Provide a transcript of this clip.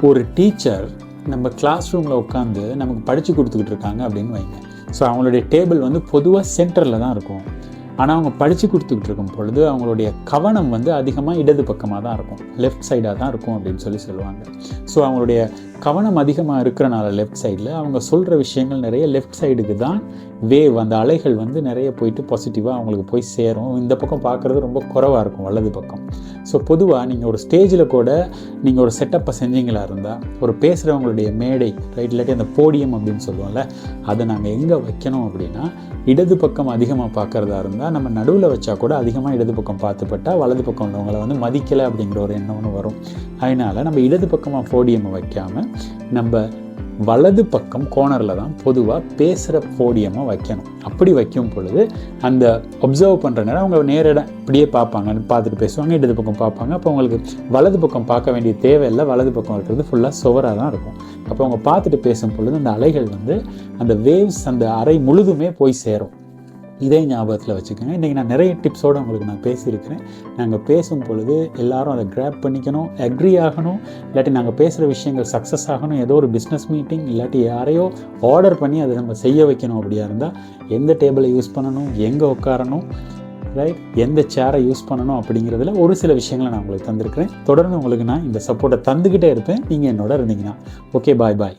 ஒரு டீச்சர் நம்ம கிளாஸ் ரூமில் உட்காந்து நமக்கு படித்து கொடுத்துக்கிட்டு இருக்காங்க அப்படின்னு வைங்க. ஸோ அவங்களுடைய டேபிள் வந்து பொதுவாக சென்டரில் தான் இருக்கும். ஆனால் அவங்க படித்து கொடுத்துக்கிட்டு இருக்கும் பொழுது அவங்களுடைய கவனம் வந்து அதிகமாக இடது பக்கமாக தான் இருக்கும், லெஃப்ட் சைடாக தான் இருக்கும் அப்படின்னு சொல்லுவாங்க. ஸோ அவங்களுடைய கவனம் அதிகமாக இருக்கிறனால லெஃப்ட் சைடில் அவங்க சொல்கிற விஷயங்கள் நிறைய லெஃப்ட் சைடுக்கு தான் வேவ், அந்த அலைகள் வந்து நிறைய போயிட்டு பாசிட்டிவாக அவங்களுக்கு போய் சேரும். இந்த பக்கம் பார்க்குறது ரொம்ப குறைவாக இருக்கும், வலது பக்கம். ஸோ பொதுவாக நீங்கள் ஒரு ஸ்டேஜில் கூட நீங்கள் ஒரு செட்டப்பை செஞ்சீங்களா இருந்தால், ஒரு பேசுகிறவங்களுடைய மேடை ரைட், இல்லாட்டி அந்த போடியம் அப்படின்னு சொல்லுவோம்ல, அதை நாங்கள் எங்கே வைக்கணும் அப்படின்னா இடது பக்கம் அதிகமாக பார்க்குறதா இருந்தால் நம்ம நடுவில் வச்சா கூட அதிகமாக இடது பக்கம் பார்த்துப்பட்டால் வலது பக்கம் உள்ளவங்களை வந்து மதிக்கலை அப்படிங்கிற ஒரு எண்ணம் ஒன்று வரும். அதனால் நம்ம இடது பக்கமாக போடியமை வைக்காமல் நம்ம வலது பக்கம் கோனரில் தான் பொதுவாக பேசுகிற போடியமாக வைக்கணும். அப்படி வைக்கும் பொழுது அந்த அப்சர்வ் பண்ணுற நேரம் அவங்க நேரடியாக இப்படியே பார்ப்பாங்க, பார்த்துட்டு பேசுவாங்க, இடது பக்கம் பார்ப்பாங்க. அப்போ அவங்களுக்கு வலது பக்கம் பார்க்க வேண்டிய தேவையில்லை, வலது பக்கம் இருக்கிறது ஃபுல்லாக சுவராக தான் இருக்கும். அப்போ அவங்க பார்த்துட்டு பேசும் பொழுது அந்த அலைகள் வந்து அந்த வேவ்ஸ் அந்த அறை முழுதுமே போய் சேரும். இதே ஞாபகத்தில் வச்சுக்கோங்க. இன்றைக்கி நான் நிறைய டிப்ஸோடு உங்களுக்கு நான் பேசியிருக்கிறேன். நாங்கள் பேசும் பொழுது எல்லோரும் அதை கிராப் பண்ணிக்கணும், அக்ரி ஆகணும், இல்லாட்டி நாங்கள் பேசுகிற விஷயங்கள் சக்ஸஸ் ஆகணும். ஏதோ ஒரு பிஸ்னஸ் மீட்டிங் இல்லாட்டி யாரையோ ஆர்டர் பண்ணி அதை நம்ம செய்ய வைக்கணும். அப்படியா இருந்தால் எந்த டேபிளை யூஸ் பண்ணணும், எங்கே உட்காரணும், ரைட், எந்த சேரை யூஸ் பண்ணணும் அப்படிங்கிறதுல ஒரு சில விஷயங்களை நான் உங்களுக்கு தந்திருக்கிறேன். தொடர்ந்து உங்களுக்கு நான் இந்த சப்போர்ட்டை தந்துக்கிட்டே இருப்பேன் நீங்கள் என்னோட இருந்தீங்கன்னா. ஓகே, பாய் பாய்.